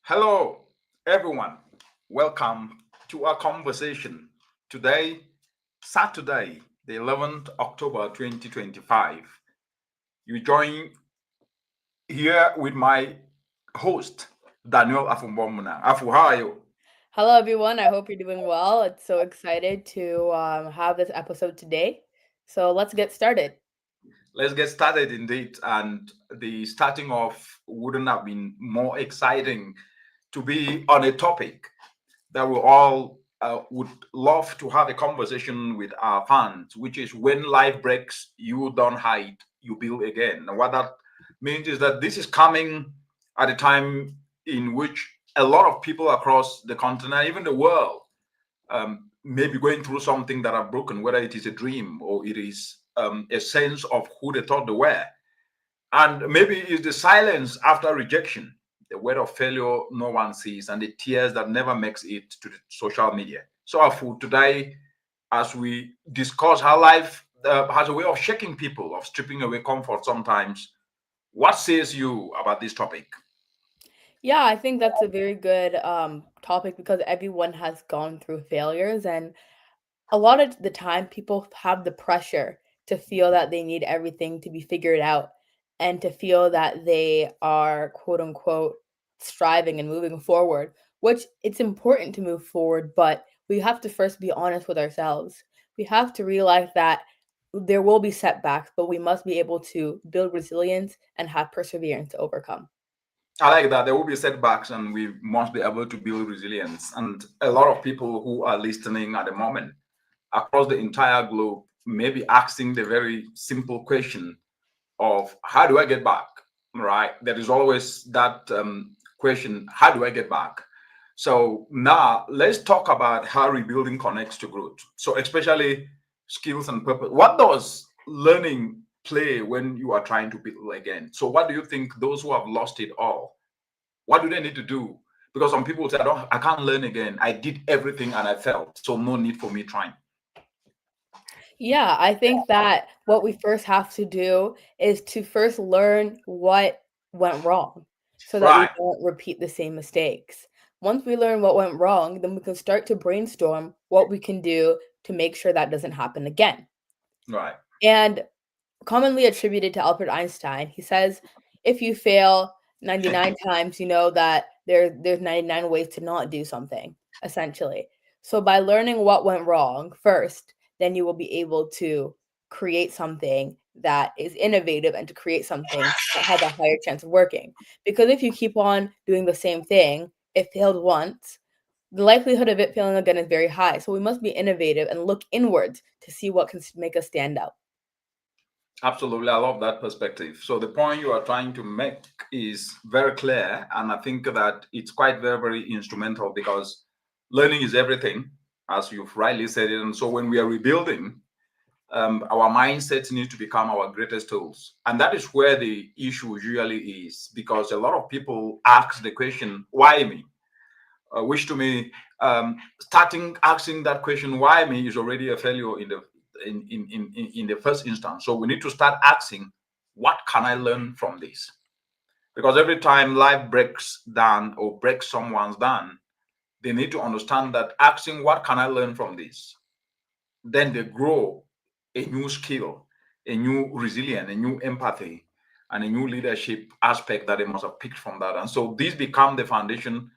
Hello, everyone. Welcome to our conversation. Today, Saturday, the 11th October 2025. You join here with my host, Daniel Afumbomuna. Afu, how are you? Hello, everyone. I hope you're doing well. It's so excited to have this episode today. So let's get started. Let's get started indeed. And the starting off wouldn't have been more exciting to be on a topic that we all would love to have a conversation with our fans, which is when life breaks, you don't hide, you build again. And what that means is that this is coming at a time in which a lot of people across the continent, even the world, may be going through something that are broken, whether it is a dream or it is a sense of who they thought they were. And maybe it's the silence after rejection, the word of failure no one sees, and the tears that never makes it to the social media. So, Afu, today, as we discuss how life has a way of shaking people, of stripping away comfort sometimes, what says you about this topic? Yeah, I think that's a very good topic because everyone has gone through failures, and a lot of the time, people have the pressure to feel that they need everything to be figured out and to feel that they are quote unquote striving and moving forward, which it's important to move forward, but we have to first be honest with ourselves. We have to realize that there will be setbacks, but we must be able to build resilience and have perseverance to overcome. I like that. There will be setbacks, and we must be able to build resilience. And a lot of people who are listening at the moment across the entire globe may be asking the very simple question of how do I get back? Right? There is always that question, how do I get back? So now let's talk about how rebuilding connects to growth. So especially skills and purpose. What does learning play when you are trying to build again? So what do you think those who have lost it all, what do they need to do? Because some people say, I can't learn again. I did everything and I failed. So no need for me trying. Yeah, I think that what we first have to do is to first learn what went wrong so that we Right. don't repeat the same mistakes. Once we learn what went wrong, then we can start to brainstorm what we can do to make sure that doesn't happen again. Right. And commonly attributed to Albert Einstein, he says, if you fail 99 times, you know that there's 99 ways to not do something, essentially. So by learning what went wrong first, then you will be able to create something that is innovative and to create something that has a higher chance of working. Because if you keep on doing the same thing, it failed once, the likelihood of it failing again is very high. So we must be innovative and look inwards to see what can make us stand out. Absolutely. I love that perspective. So the point you are trying to make is very clear. And I think that it's quite very, very instrumental because learning is everything, as you've rightly said it. And so when we are rebuilding, our mindsets need to become our greatest tools. And that is where the issue usually is because a lot of people ask the question, why me? Which to me, starting asking that question, why me, is already a failure in the first instance. So we need to start asking, what can I learn from this? Because every time life breaks down or breaks someone's down, they need to understand that asking, what can I learn from this? Then they grow a new skill, a new resilience, a new empathy, and a new leadership aspect that they must have picked from that. And so these become the foundation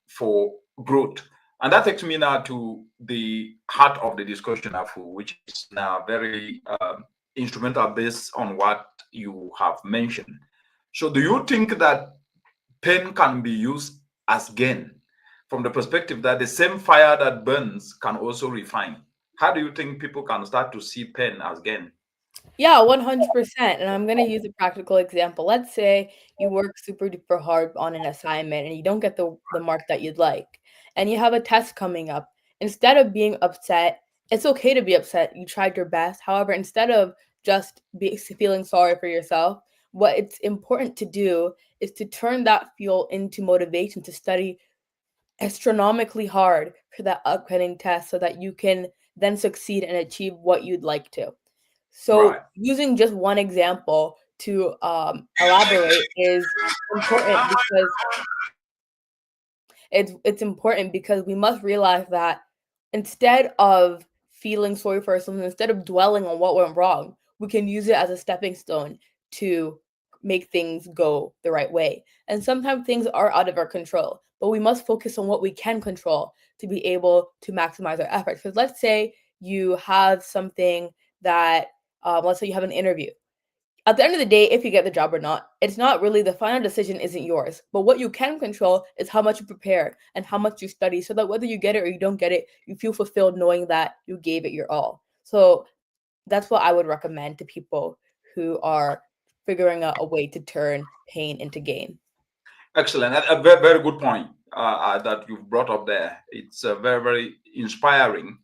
for growth. And that takes me now to the heart of the discussion, Afu, which is now very instrumental based on what you have mentioned. So, do you think that pain can be used as gain from the perspective that the same fire that burns can also refine? How do you think people can start to see pain as gain? Yeah, 100%. And I'm going to use a practical example. Let's say you work super duper hard on an assignment and you don't get the mark that you'd like, and you have a test coming up. Instead of being upset, it's okay to be upset. You tried your best. However, instead of just feeling sorry for yourself, what it's important to do is to turn that fuel into motivation to study astronomically hard for that upcoming test so that you can then succeed and achieve what you'd like to. So, Right. using just one example to elaborate is important because it's important because we must realize that instead of feeling sorry for ourselves, instead of dwelling on what went wrong, we can use it as a stepping stone to make things go the right way. And sometimes things are out of our control, but we must focus on what we can control to be able to maximize our efforts. Because let's say you have something that, let's say you have an interview. At the end of the day, if you get the job or not, it's not really, the final decision isn't yours. But what you can control is how much you prepare and how much you study, so that whether you get it or you don't get it, you feel fulfilled knowing that you gave it your all. So that's what I would recommend to people who are figuring out a way to turn pain into gain. Excellent. A very, very good point that you've brought up there. It's very, very inspiring,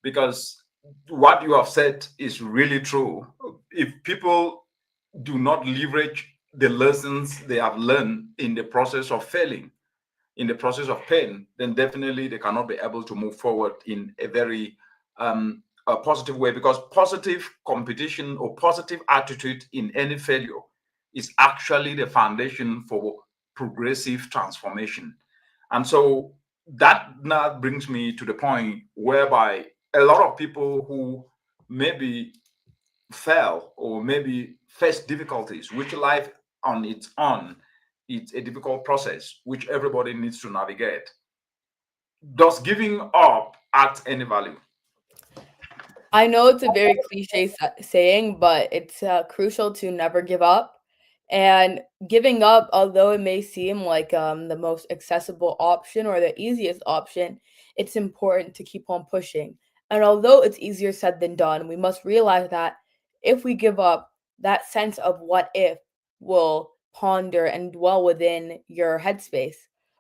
because what you have said is really true. If people do not leverage the lessons they have learned in the process of failing, in the process of pain, then definitely they cannot be able to move forward in a very a positive way, because positive competition or positive attitude in any failure is actually the foundation for progressive transformation. And so that now brings me to the point whereby a lot of people who maybe fail or maybe face difficulties, which life on its own, it's a difficult process which everybody needs to navigate. Does giving up add any value? I know it's a very cliche saying, but it's crucial to never give up. And giving up, although it may seem like the most accessible option or the easiest option, it's important to keep on pushing. And although it's easier said than done, we must realize that if we give up, that sense of what if will ponder and dwell within your headspace.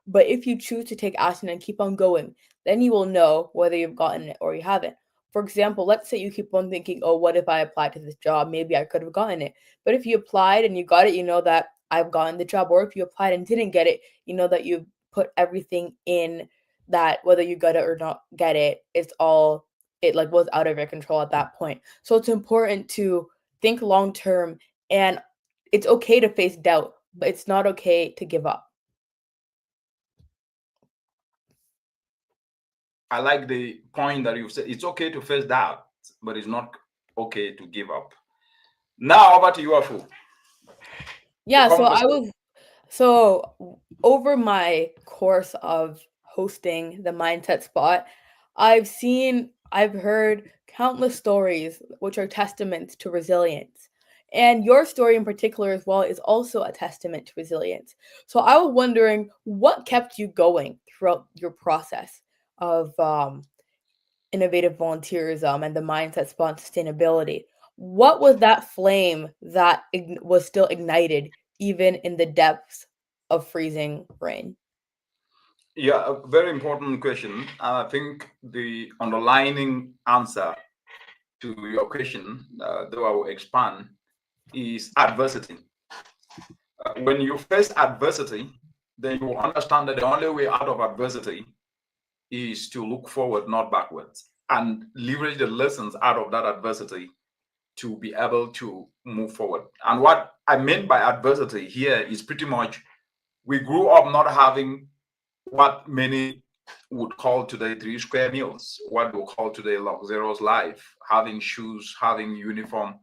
But if you choose to take action and keep on going, then you will know whether you've gotten it or you haven't. For example, let's say you keep on thinking, oh, what if I applied to this job? Maybe I could have gotten it. But if you applied and you got it, you know that I've gotten the job. Or if you applied and didn't get it, you know that you've put everything in, that whether you got it or not get it, it's all, it like was out of your control at that point. So it's important to think long term, and it's okay to face doubt, but it's not okay to give up. I like the point that you said. It's okay to face doubt, but it's not okay to give up. Now over to you, Afu. Yeah, so over my course of hosting the Mindset Spot, I've heard countless stories which are testaments to resilience. And your story in particular as well is also a testament to resilience. So I was wondering what kept you going throughout your process of innovative volunteerism and the Mindset Spot sustainability. What was that flame that was still ignited even in the depths of freezing rain? Yeah, a very important question. And I think the underlining answer to your question, though I will expand, is adversity. When you face adversity, then you will understand that the only way out of adversity is to look forward, not backwards, and leverage the lessons out of that adversity to be able to move forward. And what I meant by adversity here is pretty much we grew up not having what many would call today 3 square meals, what we'll call today luxurious life, having shoes, having uniform,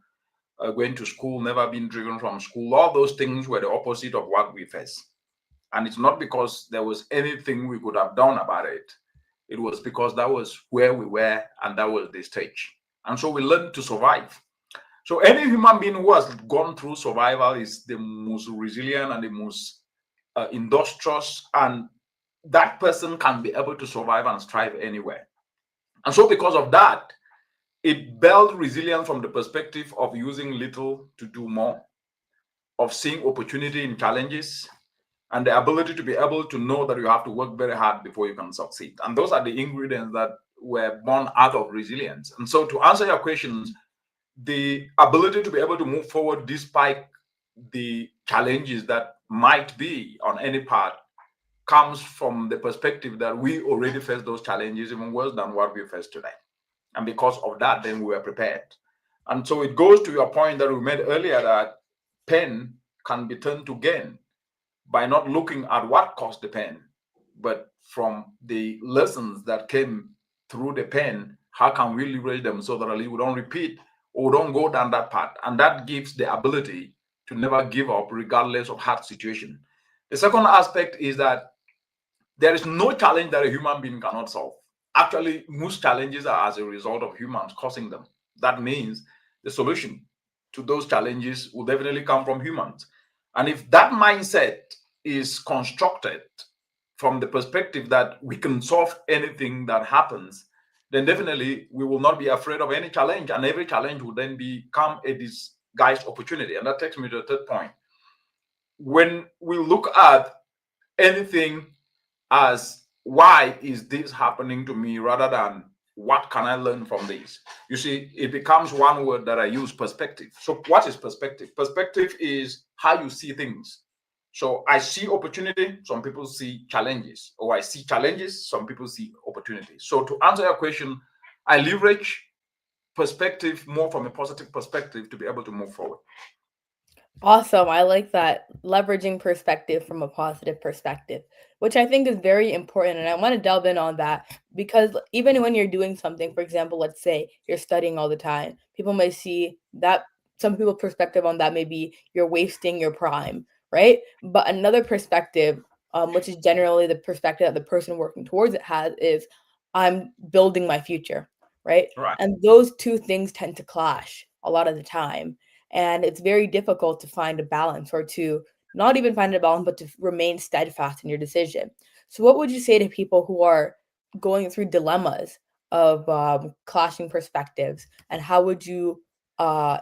going to school, never been driven from school. All those things were the opposite of what we face. And it's not because there was anything we could have done about it. It was because that was where we were and that was the stage. And so we learned to survive. So any human being who has gone through survival is the most resilient and the most industrious, and that person can be able to survive and strive anywhere. And so because of that, it built resilience from the perspective of using little to do more, of seeing opportunity in challenges, and the ability to be able to know that you have to work very hard before you can succeed. And those are the ingredients that were born out of resilience. And so to answer your questions, the ability to be able to move forward despite the challenges that might be on any part comes from the perspective that we already faced those challenges even worse than what we face today. And because of that, then we were prepared. And so it goes to your point that we made earlier, that pain can be turned to gain by not looking at what caused the pain, but from the lessons that came through the pen, how can we leverage them so that we don't repeat or don't go down that path? And that gives the ability to never give up regardless of hard situation. The second aspect is that there is no challenge that a human being cannot solve. Actually, most challenges are as a result of humans causing them. That means the solution to those challenges will definitely come from humans. And if that mindset is constructed from the perspective that we can solve anything that happens, then definitely we will not be afraid of any challenge, and every challenge will then become a disguised opportunity. And that takes me to the third point. When we look at anything as why is this happening to me rather than what can I learn from this? You see, it becomes one word that I use, perspective. So, what is perspective? Perspective is how you see things. So, I see opportunity, some people see challenges, or I see challenges, some people see opportunities. So, to answer your question, I leverage perspective more from a positive perspective to be able to move forward. Awesome. I like that, leveraging perspective from a positive perspective, which I think is very important. And I want to delve in on that because even when you're doing something, for example, let's say you're studying all the time, people may see that, some people's perspective on that may be you're wasting your prime, right? But another perspective, which is generally the perspective that the person working towards it has, is I'm building my future, right? Right. And those two things tend to clash a lot of the time, and it's very difficult to find a balance, or to not even find a balance, but to remain steadfast in your decision. So what would you say to people who are going through dilemmas of clashing perspectives, and how would you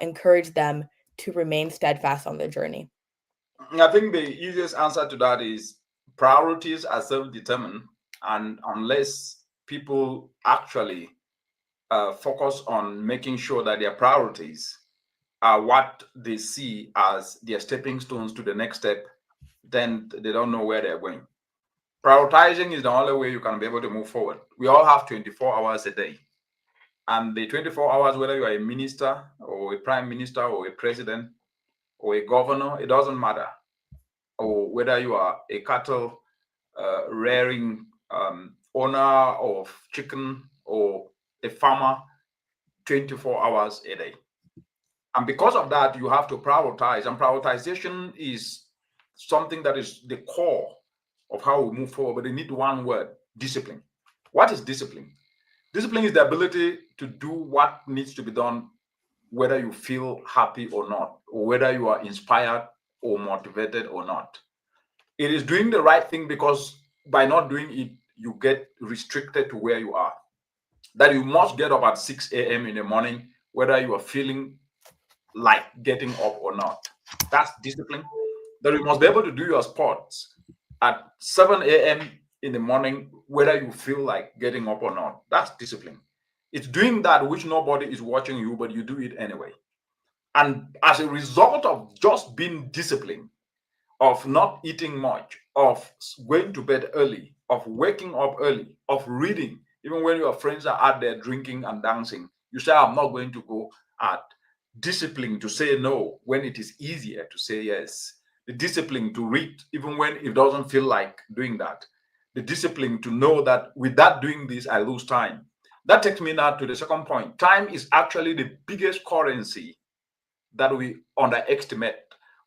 encourage them to remain steadfast on their journey? I think the easiest answer to that is priorities are self determined. And unless people actually focus on making sure that their priorities are what they see as their stepping stones to the next step, then they don't know where they're going. Prioritizing is the only way you can be able to move forward. We all have 24 hours a day. And the 24 hours, whether you are a minister or a prime minister or a president or a governor, it doesn't matter. Or whether you are a cattle rearing owner of chicken or a farmer, 24 hours a day. And because of that, you have to prioritize. And prioritization is something that is the core of how we move forward. But they need one word: discipline. What is discipline? Discipline is the ability to do what needs to be done, whether you feel happy or not, or whether you are inspired or motivated or not. It is doing the right thing, because by not doing it, you get restricted to where you are. That you must get up at 6 a.m. in the morning, whether you are feeling like getting up or not. That's discipline. That you must be able to do your sports at 7 a.m. in the morning, whether you feel like getting up or not. That's discipline. It's doing that which nobody is watching you, but you do it anyway. And as a result of just being disciplined, of not eating much, of going to bed early, of waking up early, of reading, even when your friends are out there drinking and dancing, you say, I'm not going to go out. Discipline to say no when it is easier to say yes. The discipline to read even when it doesn't feel like doing that. The discipline to know that without doing this, I lose time. That takes me now to the second point. Time is actually the biggest currency that we underestimate.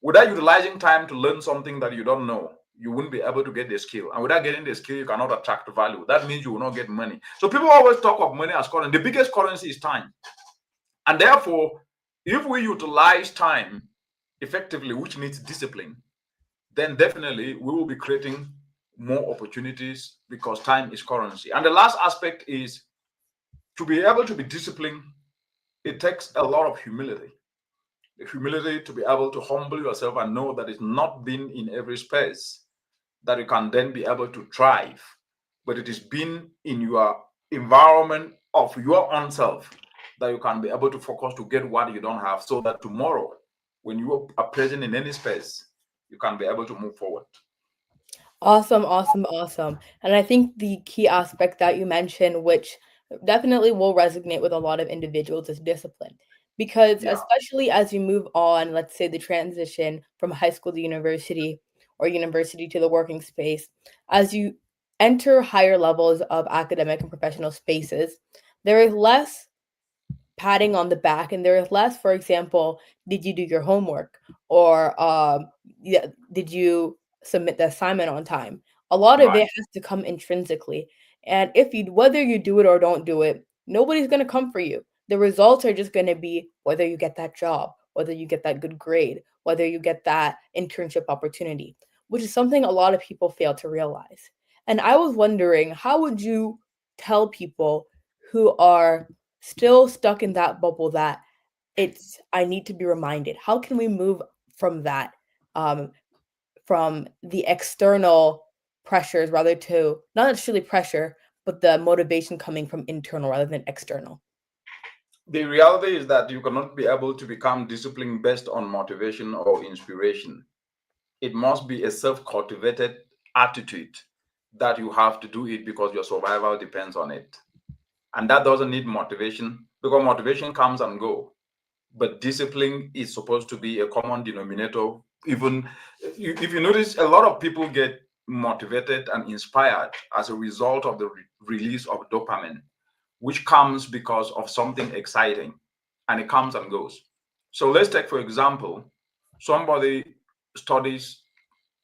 Without utilizing time to learn something that you don't know, you wouldn't be able to get the skill. And without getting the skill, you cannot attract value. That means you will not get money. So people always talk of money as currency. The biggest currency is time. And therefore, if we utilize time effectively, which needs discipline, then definitely we will be creating more opportunities, because time is currency. And the last aspect is to be able to be disciplined, it takes a lot of humility. The humility to be able to humble yourself and know that it's not been in every space that you can then be able to thrive, but it is been in your environment of your own self that you can be able to focus to get what you don't have, so that tomorrow, when you are present in any space, you can be able to move forward. Awesome, awesome, awesome. And I think the key aspect that you mentioned, which definitely will resonate with a lot of individuals, is discipline. Because Yeah. especially as you move on, let's say the transition from high school to university, or university to the working space, as you enter higher levels of academic and professional spaces, there is less patting on the back, and there is less, for example, did you do your homework, or yeah, did you submit the assignment on time? A lot of Right. it has to come intrinsically, and if you, whether you do it or don't do it, nobody's going to come for you. The results are just going to be whether you get that job, whether you get that good grade, whether you get that internship opportunity, which is something a lot of people fail to realize. And I was wondering, how would you tell people who are still stuck in that bubble that it's, I need to be reminded? How can we move from that, um, from the external pressures rather to not necessarily pressure, but the motivation coming from internal rather than external? The reality is that you cannot be able to become disciplined based on motivation or inspiration. It must be a self-cultivated attitude that you have to do it because your survival depends on it. And that doesn't need motivation, because motivation comes and go. But discipline is supposed to be a common denominator. Even if you notice, a lot of people get motivated and inspired as a result of the release of dopamine, which comes because of something exciting, and it comes and goes. So let's take, for example, somebody studies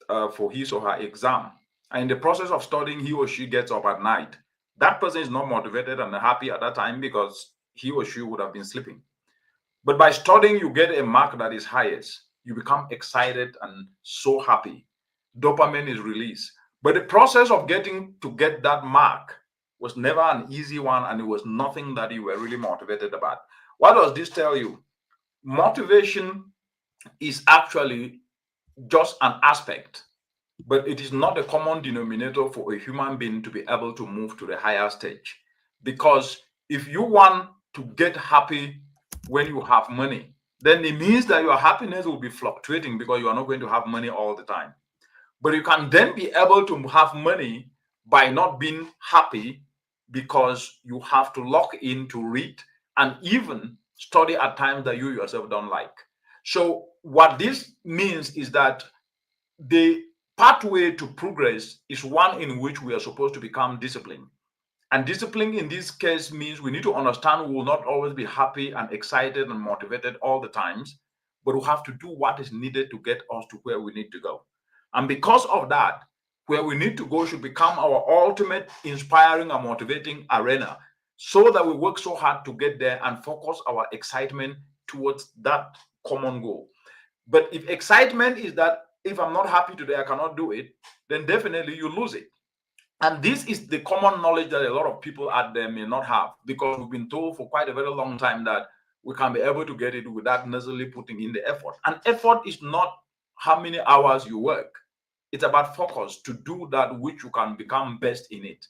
for his or her exam, and in the process of studying, he or she gets up at night. That person is not motivated and happy at that time because he or she would have been sleeping. But by studying, you get a mark that is highest. You become excited and so happy. Dopamine is released. But the process of getting to get that mark was never an easy one, and it was nothing that you were really motivated about. What does this tell you? Motivation is actually just an aspect, but it is not a common denominator for a human being to be able to move to the higher stage. Because if you want to get happy when you have money, then it means that your happiness will be fluctuating because you are not going to have money all the time. But you can then be able to have money by not being happy because you have to lock in to read and even study at times that you yourself don't like. So, what this means is that the pathway to progress is one in which we are supposed to become disciplined. And discipline in this case means we need to understand we will not always be happy and excited and motivated all the times, but we have to do what is needed to get us to where we need to go. And because of that, where we need to go should become our ultimate inspiring and motivating arena, so that we work so hard to get there and focus our excitement towards that common goal. But if excitement is that if I'm not happy today, I cannot do it, then definitely you lose it. And this is the common knowledge that a lot of people out there may not have, because we've been told for quite a very long time that we can be able to get it without necessarily putting in the effort. And effort is not how many hours you work, it's about focus to do that which you can become best in it.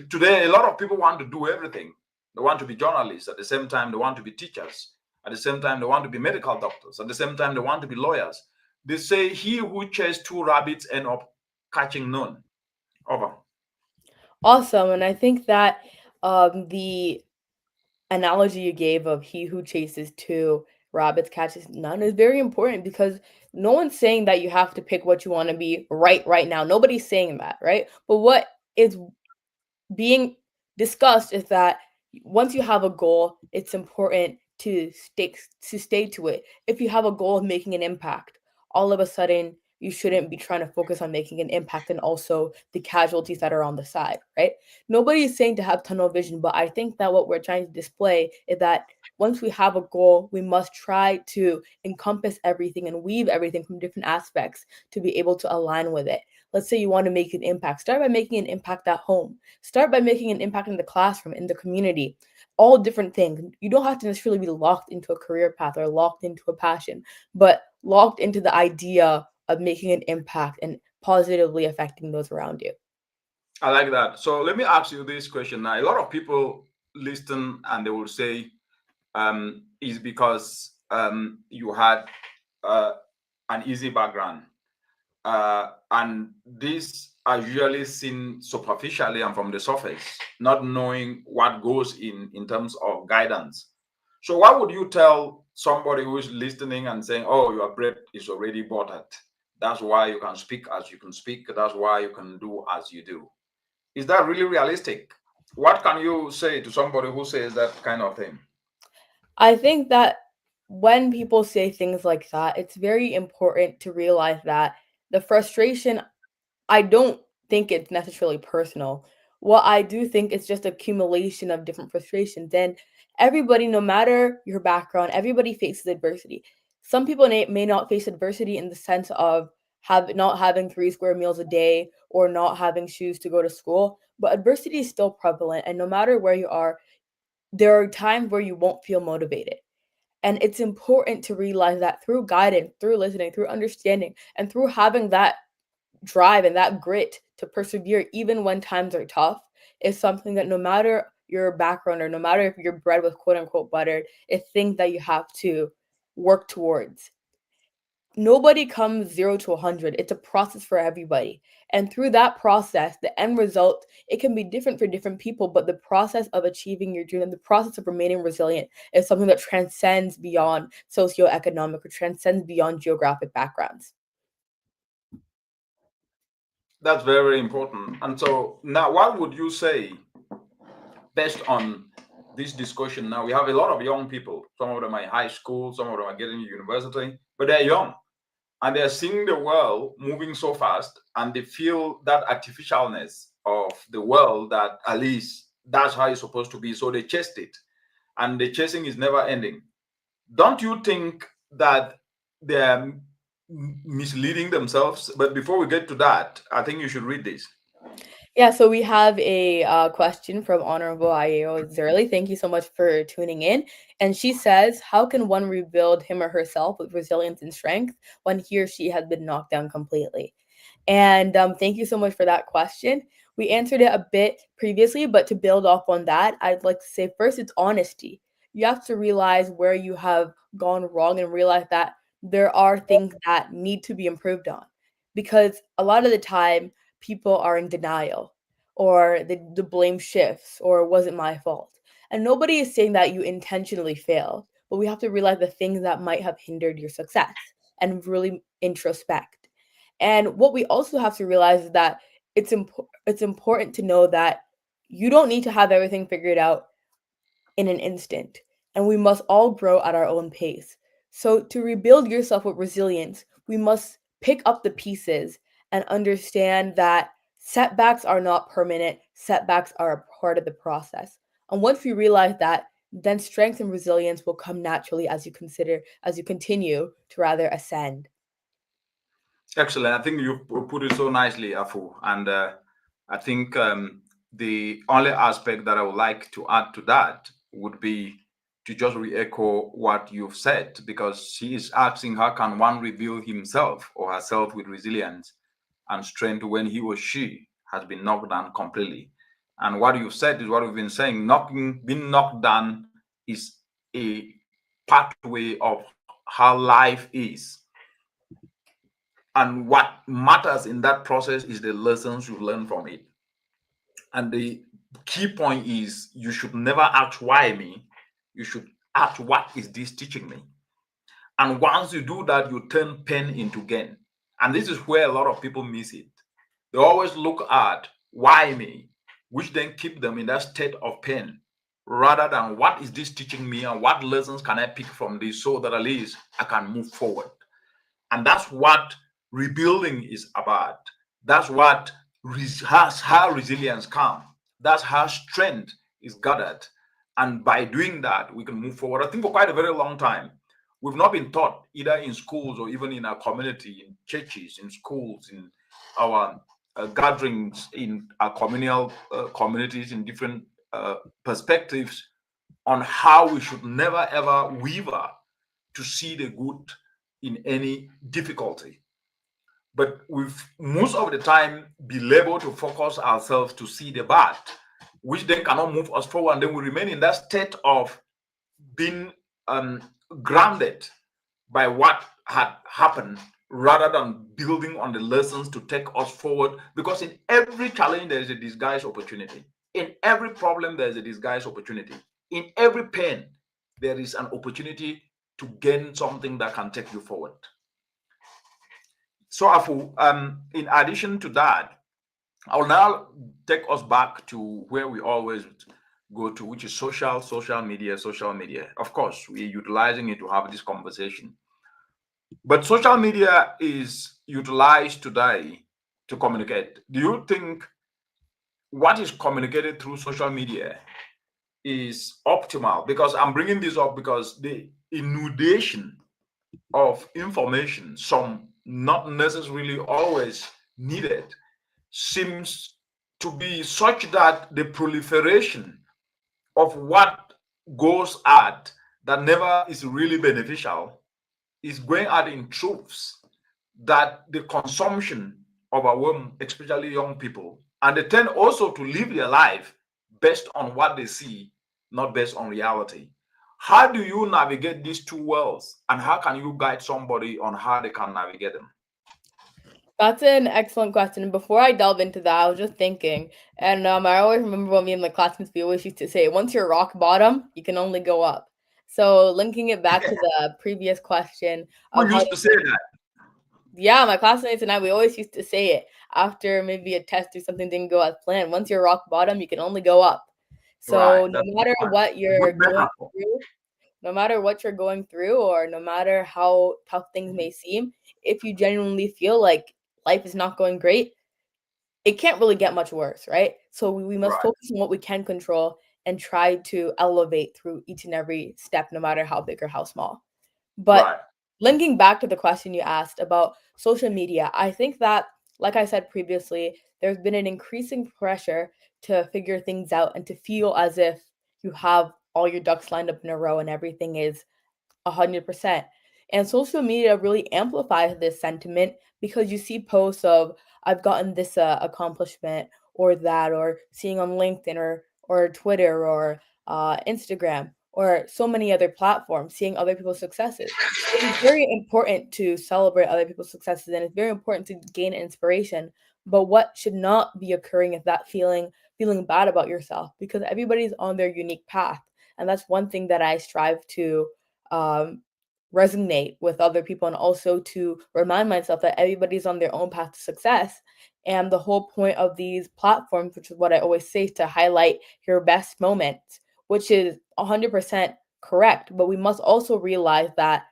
Today, a lot of people want to do everything. They want to be journalists, at the same time, they want to be teachers, at the same time, they want to be medical doctors, at the same time, they want to be lawyers. They say, he who chases two rabbits end up catching none. Over. Awesome. And I think that the analogy you gave of he who chases two rabbits catches none is very important, because no one's saying that you have to pick what you want to be right now. Nobody's saying that, right? But what is being discussed is that once you have a goal, it's important to stay to it. If you have a goal of making an impact, all of a sudden you shouldn't be trying to focus on making an impact and also the casualties that are on the side, right? Nobody is saying to have tunnel vision, but I think that what we're trying to display is that once we have a goal, we must try to encompass everything and weave everything from different aspects to be able to align with it. Let's say you want to make an impact. Start by making an impact at home. Start by making an impact in the classroom, in the community, all different things. You don't have to necessarily be locked into a career path or locked into a passion, but locked into the idea of making an impact and positively affecting those around you. I like that. So let me ask you this question now. A lot of people listen and they will say, is because you had uh, an easy background. And these are usually seen superficially and from the surface, not knowing what goes in terms of guidance. So, what would you tell somebody who is listening and saying, "Oh, your bread is already buttered. That's why you can speak as you can speak. That's why you can do as you do." Is that really realistic? What can you say to somebody who says that kind of thing? I think that when people say things like that, it's very important to realize that the frustration, I don't think it's necessarily personal. What I do think is just accumulation of different frustrations. And everybody, no matter your background, everybody faces adversity. Some people may not face adversity in the sense of not having 3 square meals a day or not having shoes to go to school, but adversity is still prevalent. And no matter where you are, there are times where you won't feel motivated. And it's important to realize that through guidance, through listening, through understanding, and through having that drive and that grit to persevere even when times are tough is something that no matter your background or no matter if you're bred with quote unquote buttered, it's things that you have to work towards. Nobody comes 0 to 100. It's a process for everybody. And through that process, the end result, it can be different for different people, but the process of achieving your dream and the process of remaining resilient is something that transcends beyond socioeconomic or transcends beyond geographic backgrounds. That's very, very important. And so now, what would you say, based on this discussion? Now, we have a lot of young people. Some of them are in high school, some of them are getting to university, but they're young and they're seeing the world moving so fast, and they feel that artificialness of the world, that at least that's how it's supposed to be. So they chased it, and the chasing is never ending. Don't you think that they're misleading themselves? But before we get to that, I think you should read this. Yeah, so we have a question from Honorable Ayo Zerli. Thank you so much for tuning in. And she says, how can one rebuild him or herself with resilience and strength when he or she has been knocked down completely? And thank you so much for that question. We answered it a bit previously, but to build off on that, I'd like to say first, it's honesty. You have to realize where you have gone wrong and realize that there are things that need to be improved on. Because a lot of the time, people are in denial or the blame shifts or it wasn't my fault. And nobody is saying that you intentionally failed, but we have to realize the things that might have hindered your success and really introspect. And what we also have to realize is that it's important to know that you don't need to have everything figured out in an instant, and we must all grow at our own pace. So to rebuild yourself with resilience, we must pick up the pieces and understand that setbacks are not permanent, setbacks are a part of the process. And once we realize that, then strength and resilience will come naturally as you continue to rather ascend. Excellent. I think you put it so nicely, Afu. And I think the only aspect that I would like to add to that would be to just re-echo what you've said, because she is asking how can one rebuild himself or herself with resilience and strength when he or she has been knocked down completely. And what you've said is what we've been saying. Being knocked down is a pathway of how life is. And what matters in that process is the lessons you learn from it. And the key point is you should never ask why me. You should ask what is this teaching me. And once you do that, you turn pain into gain. And this is where a lot of people miss it. They always look at why me, which then keep them in that state of pain, rather than what is this teaching me and what lessons can I pick from this so that at least I can move forward. And that's what rebuilding is about. That's what has how resilience comes. That's how strength is gathered. And by doing that, we can move forward. I think for quite a very long time, we've not been taught either in schools or even in our community, in churches, in schools, in our gatherings, in our communal communities, in different perspectives on how we should never ever waver to see the good in any difficulty. But we've most of the time been able to focus ourselves to see the bad, which then cannot move us forward. And then we remain in that state of being grounded by what had happened rather than building on the lessons to take us forward. Because in every challenge, there is a disguised opportunity. In every problem, there is a disguised opportunity. In every pain, there is an opportunity to gain something that can take you forward. So, Afu, in addition to that, I'll now take us back to where we always go to, which is social media, social media. Of course, we're utilizing it to have this conversation. But social media is utilized today to communicate. Do you think what is communicated through social media is optimal? Because I'm bringing this up because the inundation of information, some not necessarily always needed, seems to be such that the proliferation of what goes out that never is really beneficial is going out in troops, that the consumption of our women, especially young people, and they tend also to live their life based on what they see, not based on reality. How do you navigate these two worlds, and how can you guide somebody on how they can navigate them? That's an excellent question. And before I delve into that, I was just thinking, and I always remember when me and my classmates, we always used to say, once you're rock bottom, you can only go up. So linking it back to the previous question Who of how used to to say that? yeah, my classmates and I, we always used to say it after maybe a test or something didn't go as planned. Once you're rock bottom, you can only go up. Right. So no That's a good matter one. what A you're good going metaphor. through, no matter what you're going through, or no matter how tough things may seem, if you genuinely feel like life is not going great, it can't really get much worse, right? So we must Right. focus on what we can control and try to elevate through each and every step, no matter how big or how small. But Right. linking back to the question you asked about social media, I think that, like I said previously, there's been an increasing pressure to figure things out and to feel as if you have all your ducks lined up in a row and everything is 100%. And social media really amplifies this sentiment because you see posts of, I've gotten this accomplishment or that, or seeing on LinkedIn or Twitter or Instagram or so many other platforms, seeing other people's successes. It's very important to celebrate other people's successes and it's very important to gain inspiration. But what should not be occurring is that feeling bad about yourself, because everybody's on their unique path. And that's one thing that I strive to um, resonate with other people, and also to remind myself that everybody's on their own path to success. And the whole point of these platforms, which is what I always say, is to highlight your best moments, which is 100% correct. But we must also realize that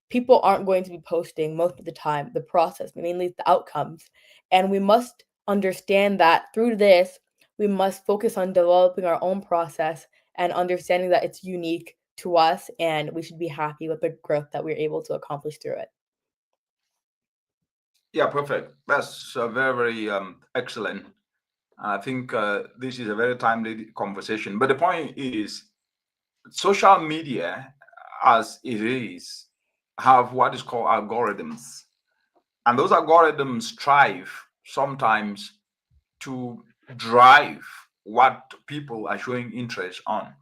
people aren't going to be posting most of the time the process, mainly the outcomes. And we must understand that through this, we must focus on developing our own process and understanding that it's unique to us and we should be happy with the growth that we're able to accomplish through it. Yeah, perfect. That's very, very excellent. I think this is a very timely conversation. But the point is, social media, as it is, have what is called algorithms, and those algorithms strive sometimes to drive what people are showing interest on.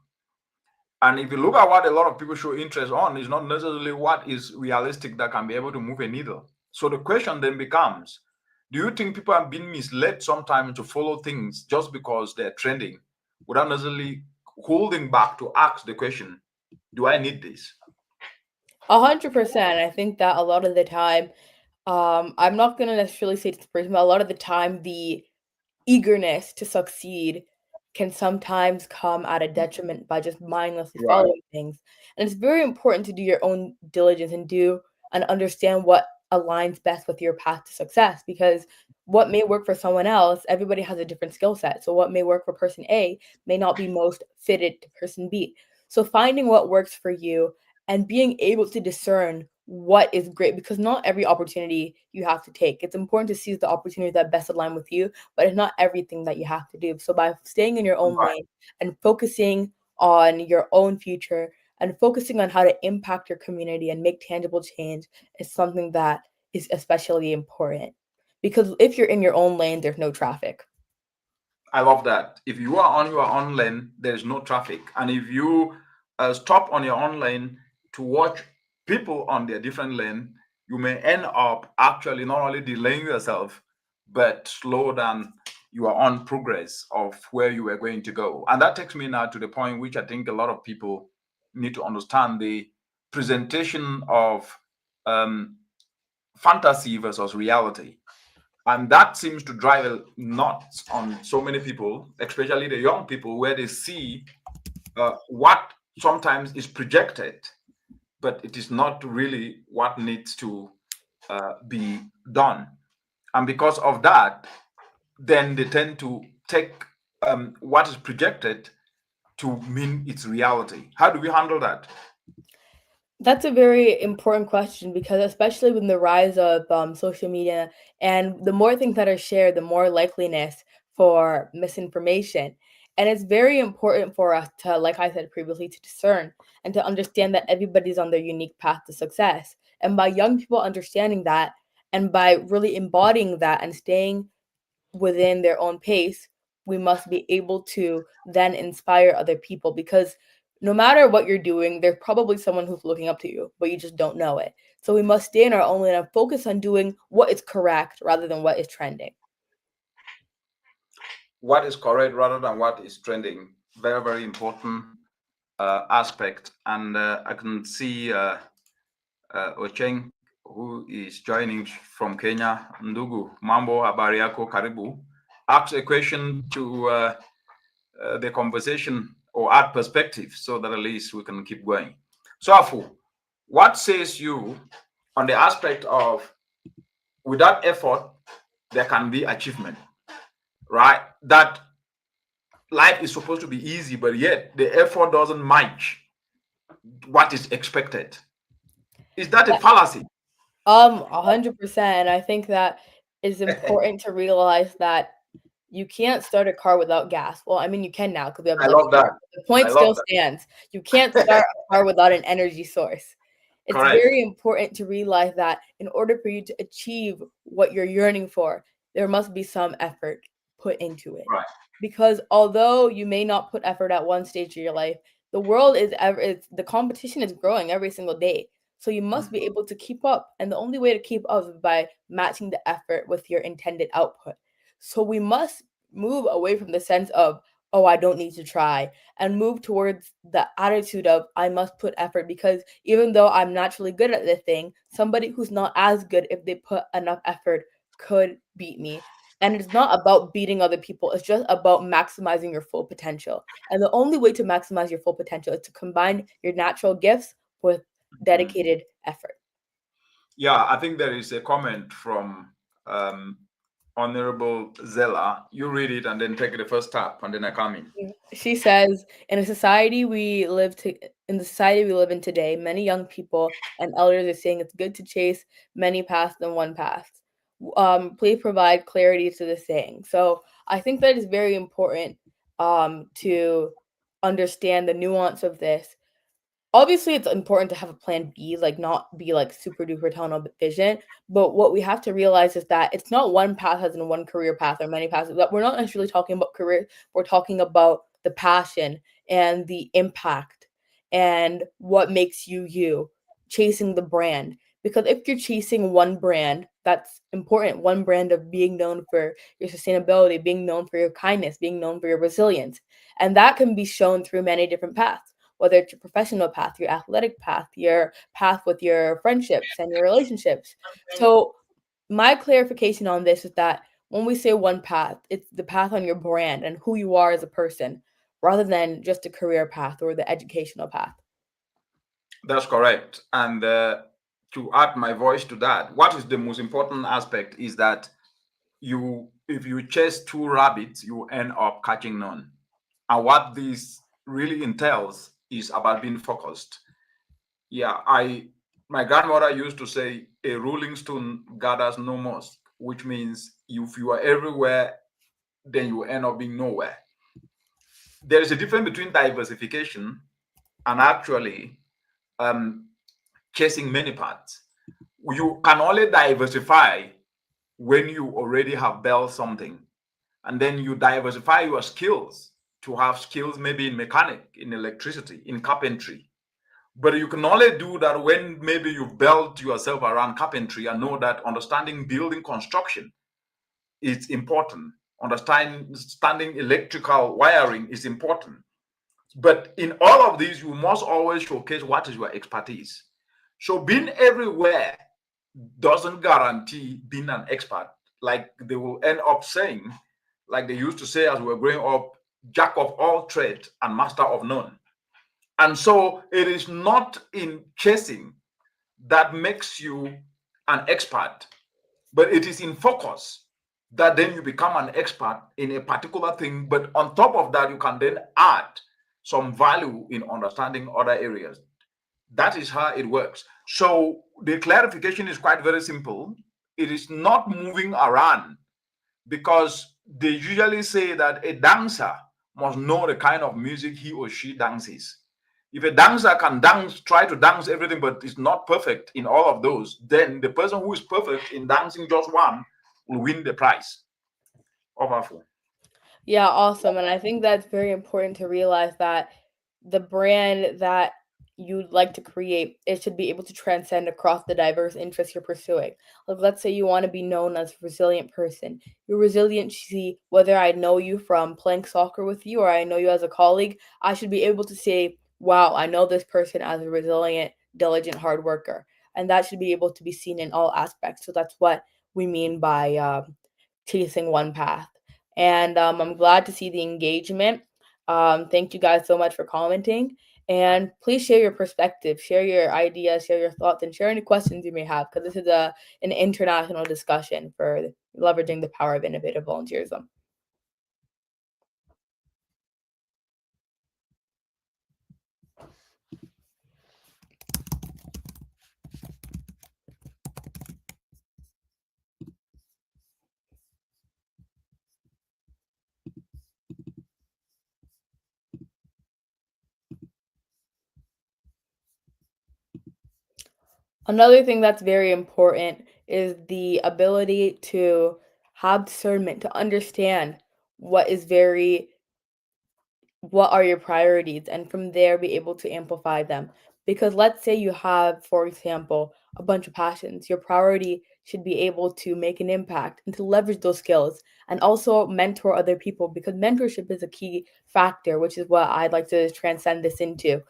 And if you look at what a lot of people show interest on, is not necessarily what is realistic that can be able to move a needle. So the question then becomes, do you think people are being misled sometimes to follow things just because they're trending without necessarily holding back to ask the question, do I need this? 100%. I think that a lot of the time, I'm not going to necessarily say it's the person, but a lot of the time, the eagerness to succeed can sometimes come at a detriment by just mindlessly Right. following things. And it's very important to do your own diligence and do and understand what aligns best with your path to success, because what may work for someone else, everybody has a different skill set. So what may work for person A may not be most fitted to person B. So finding what works for you and being able to discern what is great, because not every opportunity you have to take. It's important to seize the opportunities that best align with you, but it's not everything that you have to do. So by staying in your own Right. lane and focusing on your own future and focusing on how to impact your community and make tangible change is something that is especially important. Because if you're in your own lane, there's no traffic. I love that. If you are on your own lane, there is no traffic. And if you stop on your own lane to watch people on their different lane, you may end up actually not only delaying yourself, but slow down your own progress of where you were going to go. And that takes me now to the point which I think a lot of people need to understand, the presentation of um, fantasy versus reality. And that seems to drive a knot on so many people, especially the young people, where they see what sometimes is projected, but it is not really what needs to be done. And because of that, then they tend to take what is projected to mean its reality. How do we handle that? That's a very important question because especially with the rise of social media and the more things that are shared, the more likeliness for misinformation. And it's very important for us to, like I said previously, to discern and to understand that everybody's on their unique path to success. And by young people understanding that and by really embodying that and staying within their own pace, we must be able to then inspire other people because no matter what you're doing, there's probably someone who's looking up to you, but you just don't know it. So we must stay in our own lane and focus on doing what is correct rather than what is trending. What is correct rather than what is trending? Very, very important aspect. And I can see Ocheng, who is joining from Kenya. Ndugu, mambo, habari yako, karibu. Ask a question to the conversation or add perspective so that at least we can keep going. So, Afu, what says you on the aspect of without effort, there can be achievement, right? That life is supposed to be easy, but yet the effort doesn't match what is expected. Is that a fallacy? 100%. I think that it's important to realize that you can't start a car without gas. Well, I mean, you can now because we have I love electric. that. The point I love still that. stands. You can't start a car without an energy source. It's Correct. very important to realize that in order for you to achieve what you're yearning for, there must be some effort put into it. Right. Because although you may not put effort at one stage of your life, the world is the competition is growing every single day. So you must be able to keep up. And the only way to keep up is by matching the effort with your intended output. So we must move away from the sense of, oh, I don't need to try, and move towards the attitude of, I must put effort because even though I'm naturally good at the thing, somebody who's not as good, if they put enough effort, could beat me. And it's not about beating other people, it's just about maximizing your full potential. And the only way to maximize your full potential is to combine your natural gifts with dedicated effort. Yeah, I think there is a comment from Honorable Zella. You read it and then take the first step, and then I come in. She says, in the society we live in today, many young people and elders are saying it's good to chase many paths than one path. Please provide clarity to the saying. So I think that is very important to understand the nuance of this. Obviously, it's important to have a plan B, like not be like super duper tunnel vision. But what we have to realize is that it's not one path as in one career path or many paths. That we're not necessarily talking about career. We're talking about the passion and the impact and what makes you you, chasing the brand. Because if you're chasing one brand, that's important. One brand of being known for your sustainability, being known for your kindness, being known for your resilience. And that can be shown through many different paths, whether it's your professional path, your athletic path, your path with your friendships and your relationships. So my clarification on this is that when we say one path, it's the path on your brand and who you are as a person, rather than just a career path or the educational path. That's correct. And to add my voice to that, what is the most important aspect is that if you chase two rabbits, you end up catching none. And what this really entails is about being focused. Yeah, my grandmother used to say, a rolling stone gathers no moss, which means if you are everywhere, then you end up being nowhere. There is a difference between diversification and actually chasing many paths. You can only diversify when you already have built something, and then you diversify your skills to have skills maybe in mechanic, in electricity, in carpentry. But you can only do that when maybe you've built yourself around carpentry and know that understanding building construction is important. Understanding electrical wiring is important. But in all of these, you must always showcase what is your expertise. So being everywhere doesn't guarantee being an expert. like they will end up saying, like they used to say as we were growing up, jack of all trades and master of none. And so it is not in chasing that makes you an expert, but it is in focus that then you become an expert in a particular thing. But on top of that, you can then add some value in understanding other areas. That is how it works. So the clarification is quite very simple. It is not moving around, because they usually say that a dancer must know the kind of music he or she dances. If a dancer can dance, try to dance everything, but is not perfect in all of those, then the person who is perfect in dancing just one will win the prize. Powerful. Yeah, awesome. And I think that's very important to realize that the brand that you'd like to create, it should be able to transcend across the diverse interests you're pursuing. Like, let's say you want to be known as a resilient person. Your resiliency, whether I know you from playing soccer with you or I know you as a colleague, I should be able to say, wow, I know this person as a resilient, diligent, hard worker. And that should be able to be seen in all aspects. So that's what we mean by chasing one path. And I'm glad to see the engagement. Thank you guys so much for commenting. And please share your perspective, share your ideas, share your thoughts, and share any questions you may have, because this is an international discussion for leveraging the power of innovative volunteerism. Another thing that's very important is the ability to have discernment, to understand what are your priorities, and from there be able to amplify them. Because let's say you have, for example, a bunch of passions. Your priority should be able to make an impact and to leverage those skills, and also mentor other people, because mentorship is a key factor, which is what I'd like to transcend this into.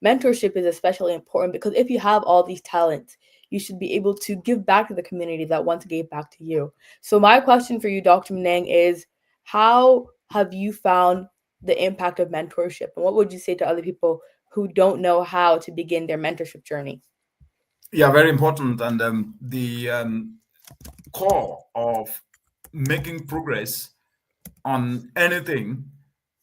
Mentorship is especially important because if you have all these talents, you should be able to give back to the community that once gave back to you. So my question for you, Dr. Manang, is how have you found the impact of mentorship, and what would you say to other people who don't know how to begin their mentorship journey? Yeah, very important. And the core of making progress on anything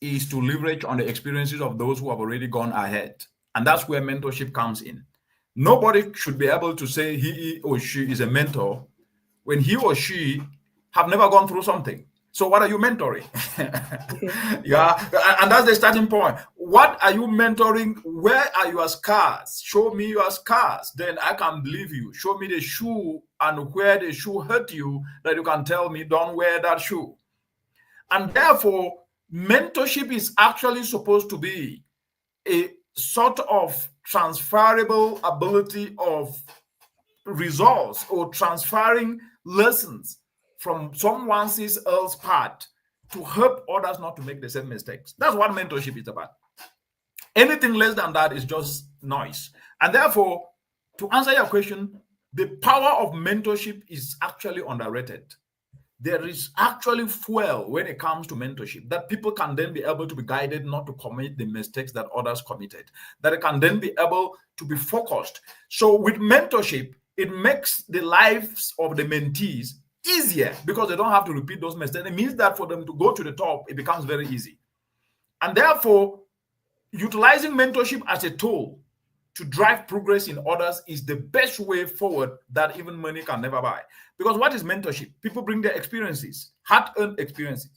is to leverage on the experiences of those who have already gone ahead. And that's where mentorship comes in. Nobody should be able to say he or she is a mentor when he or she have never gone through something. So what are you mentoring? Yeah, and that's the starting point. What are you mentoring? Where are your scars? Show me your scars, then I can believe you. Show me the shoe and where the shoe hurt you, that you can tell me don't wear that shoe. And therefore, mentorship is actually supposed to be a sort of transferable ability of results, or transferring lessons from someone else's part to help others not to make the same mistakes. That's what mentorship is about. Anything less than that is just noise. And therefore, to answer your question, the power of mentorship is actually underrated. There is actually fuel when it comes to mentorship, that people can then be able to be guided not to commit the mistakes that others committed, that it can then be able to be focused. So with mentorship, it makes the lives of the mentees easier because they don't have to repeat those mistakes. It means that for them to go to the top, it becomes very easy. And therefore, utilizing mentorship as a tool to drive progress in others is the best way forward that even money can never buy. Because what is mentorship? People bring their experiences, hard-earned experiences,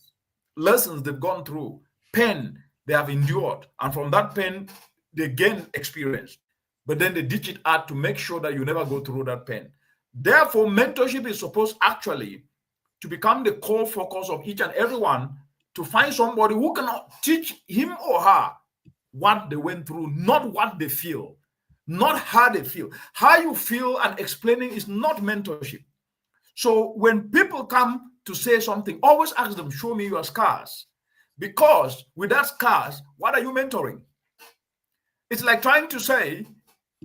lessons they've gone through, pain they have endured, and from that pain, they gain experience. But then they ditch it out to make sure that you never go through that pain. Therefore, mentorship is supposed actually to become the core focus of each and everyone, to find somebody who can teach him or her what they went through, not what they feel, not how they feel. How you feel and explaining is not mentorship. So when people come to say something, always ask them, show me your scars. Because with that scars, what are you mentoring? It's like trying to say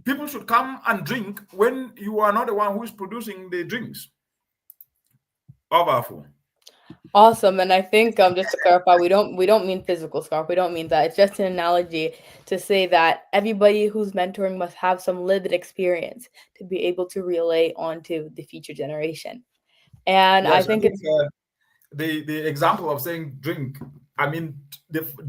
people should come and drink when you are not the one who is producing the drinks. Powerful. Awesome. And I think just to clarify, we don't mean physical scarf. We don't mean that. It's just an analogy to say that everybody who's mentoring must have some lived experience to be able to relay onto the future generation. And I Yes, think it's the example of saying drink. I mean,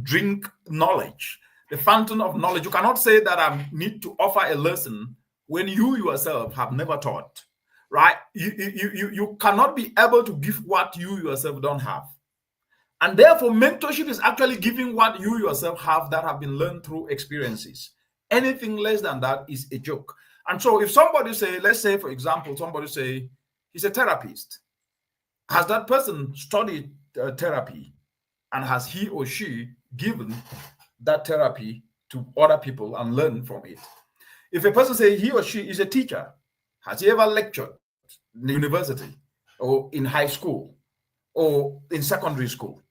drink knowledge, the fountain of knowledge. You cannot say that I need to offer a lesson when you yourself have never taught, right? You cannot be able to give what you yourself don't have. And therefore, mentorship is actually giving what you yourself have that have been learned through experiences. Anything less than that is a joke. And so if somebody say, let's say, for example, somebody say he's a therapist, has that person studied therapy, and has he or she given that therapy to other people and learned from it? If a person say he or she is a teacher, has he ever lectured in the university or in high school or in secondary school?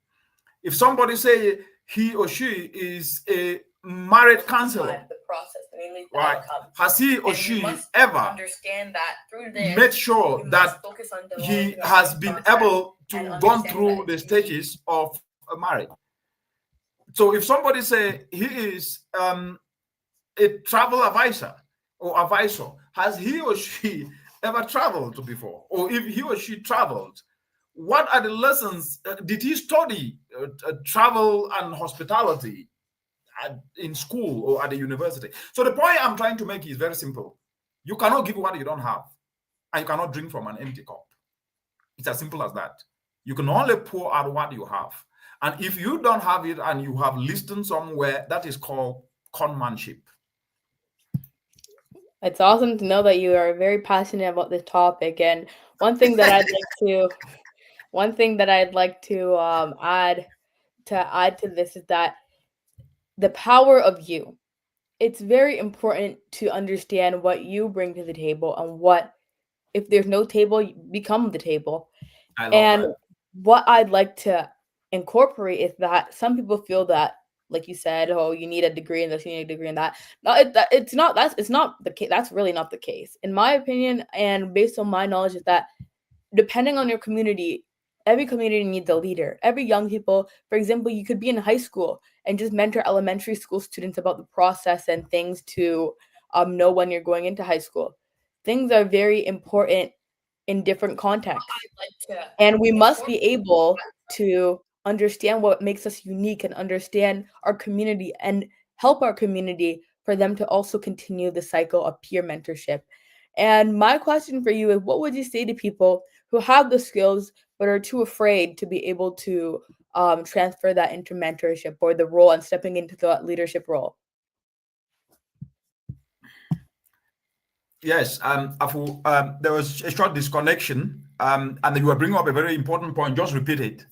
If somebody say he or she is a married counselor, the process, the right? outcome. Has he or And you she must ever understand that through this, made sure you that must focus on he developing a has good been process able and to gone understanding through that the it's unique. stages of a marriage? So if somebody say he is a travel advisor or advisor, has he or she ever traveled before? Or if he or she traveled, what are the lessons? Did he study travel and hospitality in school or at the university? So the point I'm trying to make is very simple. You cannot give what you don't have, and you cannot drink from an empty cup. It's as simple as that. You can only pour out what you have. And if you don't have it and you have listened somewhere, that is called conmanship. It's awesome to know that you are very passionate about this topic. And one thing that I'd like to add to this is that the power of you. It's very important to understand what you bring to the table and what, if there's no table, you become the table. I love And that. what I'd like to incorporate is that some people feel that, like you said, oh, you need a degree in this, you need a degree in that. It's not the case. That's really not the case, in my opinion, and based on my knowledge, is that depending on your community, every community needs a leader. Every young people, for example, you could be in high school and just mentor elementary school students about the process and things to know when you're going into high school. Things are very important in different contexts. And we must be able to understand what makes us unique and understand our community and help our community for them to also continue the cycle of peer mentorship. And my question for you is, what would you say to people who have the skills but are too afraid to be able to transfer that into mentorship or the role and stepping into the leadership role? Yes, Afu, there was a short disconnection, and you were bringing up a very important point. Just repeat it.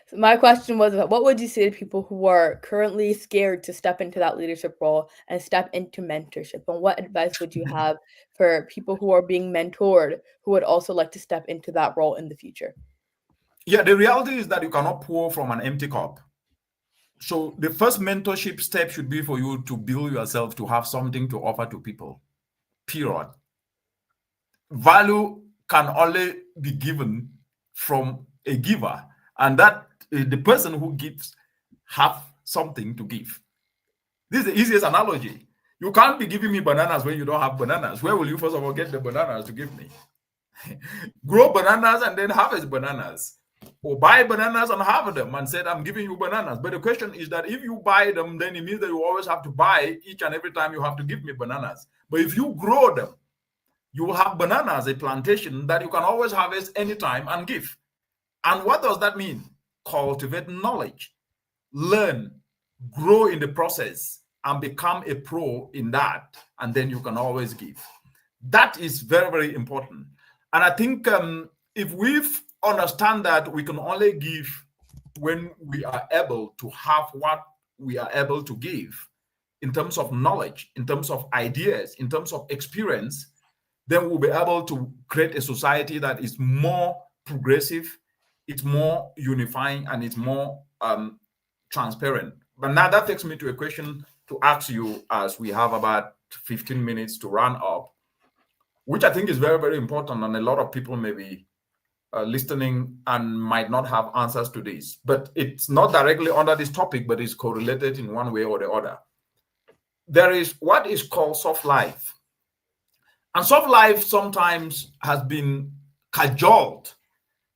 So my question was, what would you say to people who are currently scared to step into that leadership role and step into mentorship? And what advice would you have for people who are being mentored who would also like to step into that role in the future? Yeah, the reality is that you cannot pour from an empty cup. So the first mentorship step should be for you to build yourself to have something to offer to people. Period. Value can only be given from a giver, and that the person who gives have something to give. This is the easiest analogy. You can't be giving me bananas when you don't have bananas. Where will you first of all get the bananas to give me? Grow bananas and then harvest bananas, or buy bananas and harvest them and said, I'm giving you bananas. But the question is that if you buy them, then it means that you always have to buy each and every time you have to give me bananas. But if you grow them, you will have bananas, a plantation that you can always harvest anytime and give. And what does that mean? Cultivate knowledge, learn, grow in the process, and become a pro in that. And then you can always give. That is very, very important. And I think if we understand that we can only give when we are able to have what we are able to give in terms of knowledge, in terms of ideas, in terms of experience, then we'll be able to create a society that is more progressive, it's more unifying, and it's more transparent. But now that takes me to a question to ask you, as we have about 15 minutes to run up, which I think is very, very important, and a lot of people may be listening and might not have answers to this, but it's not directly under this topic, but it's correlated in one way or the other. There is what is called soft life. And soft life sometimes has been cajoled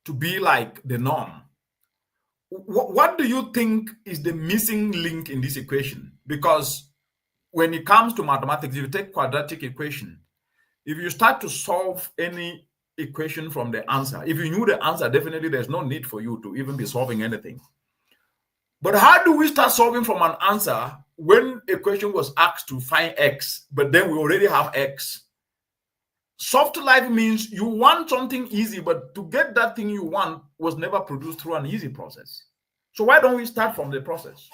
to be like the norm. What do you think is the missing link in this equation? Because when it comes to mathematics, if you take quadratic equation, if you start to solve any equation from the answer, if you knew the answer, definitely there's no need for you to even be solving anything. But how do we start solving from an answer when a question was asked to find x, but then we already have x? Soft life means you want something easy, but to get that thing you want was never produced through an easy process. So why don't we start from the process?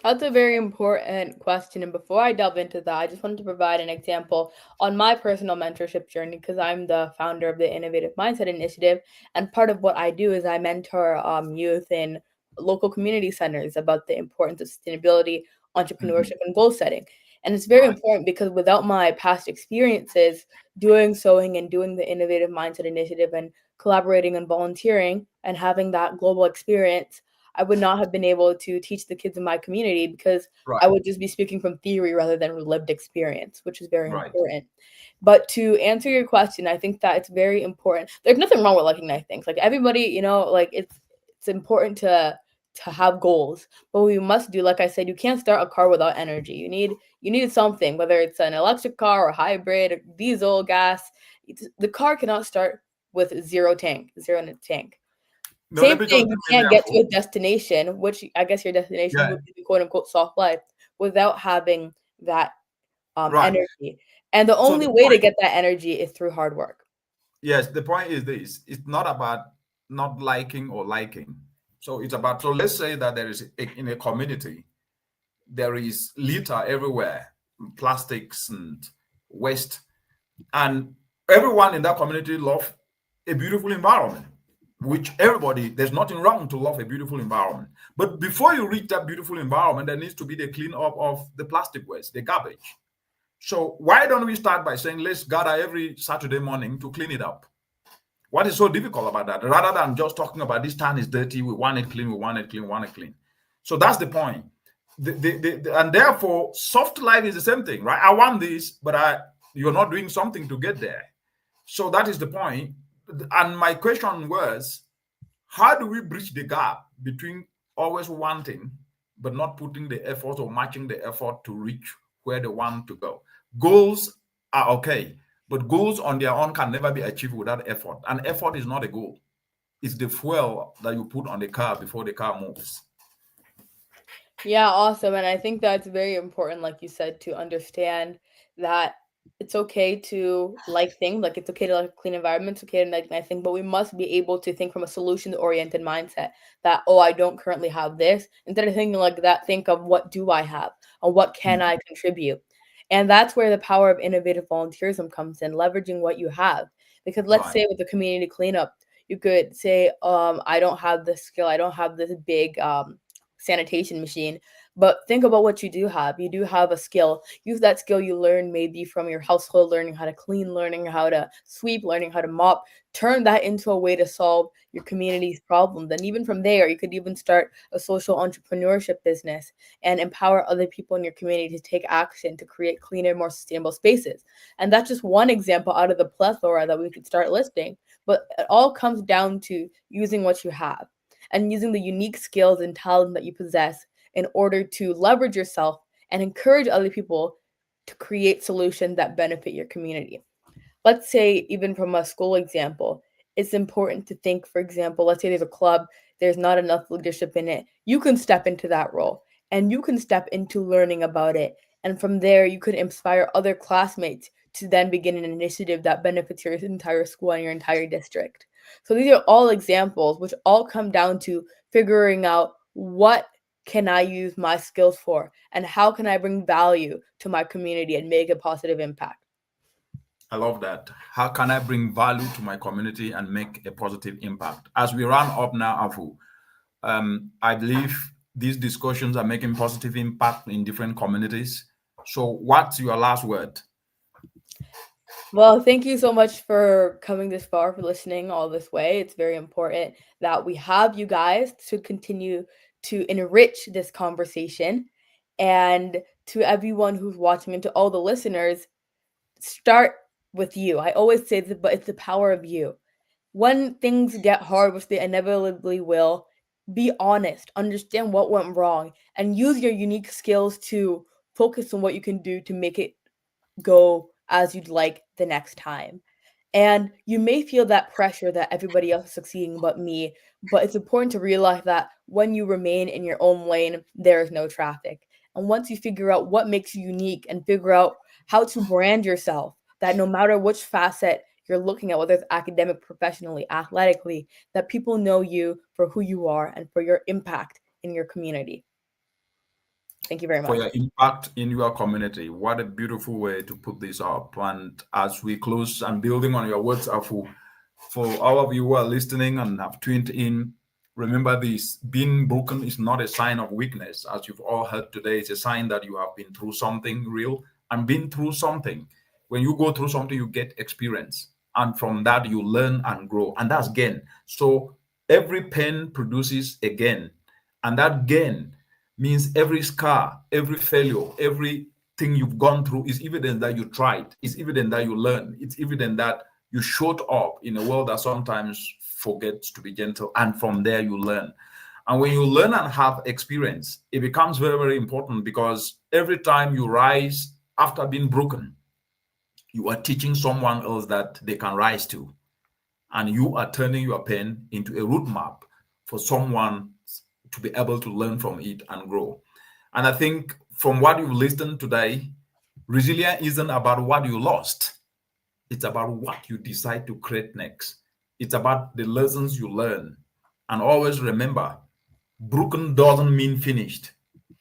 That's a very important question. And before I delve into that, I just wanted to provide an example on my personal mentorship journey, because I'm the founder of the Innovative Mindset Initiative. And part of what I do is I mentor youth in local community centers about the importance of sustainability, entrepreneurship, and goal setting. And it's very important because without my past experiences doing sewing and doing the Innovative Mindset Initiative and collaborating and volunteering and having that global experience, I would not have been able to teach the kids in my community, because I would just be speaking from theory rather than lived experience, which is very important. But to answer your question, I think that it's very important. There's nothing wrong with liking nice things. Like everybody, like it's important to have goals. But what we must do, like I said, you can't start a car without energy. You need something, whether it's an electric car or hybrid, or diesel, gas. The car cannot start with zero in the tank. No, same thing, you can't get to a destination, which I guess your destination would be the quote unquote soft life, without having that energy. And the only way to get that energy is through hard work. Yes, the point is this: it's not about not liking or liking. So it's about, so let's say that there is in a community, there is litter everywhere, plastics and waste, and everyone in that community loves a beautiful environment, which everybody, there's nothing wrong to love a beautiful environment. But before you reach that beautiful environment, there needs to be the clean up of the plastic waste, the garbage. So why don't we start by saying, let's gather every Saturday morning to clean it up? What is so difficult about that? Rather than just talking about this town is dirty, we want it clean, we want it clean, we want it clean. So that's the point. And therefore, soft life is the same thing, right? I want this, but you're not doing something to get there. So that is the point. And my question was, how do we bridge the gap between always wanting, but not putting the effort or matching the effort to reach where they want to go? Goals are okay, but goals on their own can never be achieved without effort. And effort is not a goal. It's the fuel that you put on the car before the car moves. Yeah, awesome. And I think that's very important, like you said, to understand that it's okay to like things, like it's okay to like a clean environment, it's okay to like nice things, but we must be able to think from a solution-oriented mindset that, oh, I don't currently have this. Instead of thinking like that, think of what do I have or what can I contribute? And that's where the power of innovative volunteerism comes in, leveraging what you have. Because let's say with the community cleanup, you could say, I don't have this skill, I don't have this big sanitation machine, but think about what you do have. You do have a skill. Use that skill you learned maybe from your household, learning how to clean, learning how to sweep, learning how to mop. Turn that into a way to solve your community's problems. And even from there, you could even start a social entrepreneurship business and empower other people in your community to take action to create cleaner, more sustainable spaces. And that's just one example out of the plethora that we could start listing. But it all comes down to using what you have and using the unique skills and talent that you possess in order to leverage yourself and encourage other people to create solutions that benefit your community. Let's say, even from a school example, it's important to think, for example, let's say there's a club, there's not enough leadership in it. You can step into that role and you can step into learning about it. And from there, you could inspire other classmates to then begin an initiative that benefits your entire school and your entire district. So these are all examples which all come down to figuring out what can I use my skills for and how can I bring value to my community and make a positive impact. I love that. How can I bring value to my community and make a positive impact? As we run up now, Afu, I believe these discussions are making positive impact in different communities. So what's your last word? Well, thank you so much for coming this far, for listening all this way. It's very important that we have you guys to continue to enrich this conversation. And to everyone who's watching and to all the listeners, start with you. I always say that, but it's the power of you. When things get hard, which they inevitably will, be honest, understand what went wrong, and use your unique skills to focus on what you can do to make it go as you'd like the next time. And you may feel that pressure that everybody else is succeeding but me, but it's important to realize that when you remain in your own lane, there is no traffic. And once you figure out what makes you unique and figure out how to brand yourself, that no matter which facet you're looking at, whether it's academic, professionally, athletically, that people know you for who you are and for your impact in your community. Thank you very For much. your impact in your community. What a beautiful way to put this up. And as we close and building on your words, Afu, for all of you who are listening and have tuned in, remember this: being broken is not a sign of weakness. As you've all heard today, it's a sign that you have been through something real and been through something. When you go through something, you get experience. And from that, you learn and grow. And that's gain. So every pain produces a gain. And that gain means every scar, every failure, everything you've gone through is evidence that you tried. It's evident that you learned. It's evident that you showed up in a world that sometimes forgets to be gentle. And from there, you learn. And when you learn and have experience, it becomes very, very important, because every time you rise after being broken, you are teaching someone else that they can rise to. And you are turning your pain into a roadmap for someone to be able to learn from it and grow. And I think from what you've listened today, resilience isn't about what you lost. It's about what you decide to create next. It's about the lessons you learn. And always remember, broken doesn't mean finished.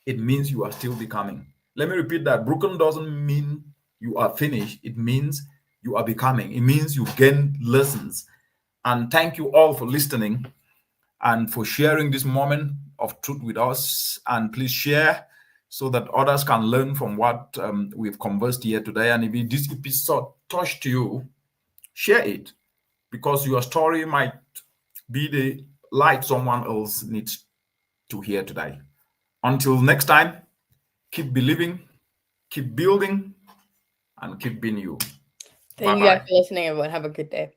It means you are still becoming. Let me repeat that. Broken doesn't mean you are finished. It means you are becoming. It means you gain lessons. And thank you all for listening and for sharing this moment of truth with us. And please share so that others can learn from what we've conversed here today. And if this episode touched you, share it, because your story might be the light someone else needs to hear today. Until next time, keep believing, keep building, and keep being you. Thank you guys for listening, everyone. Have a good day.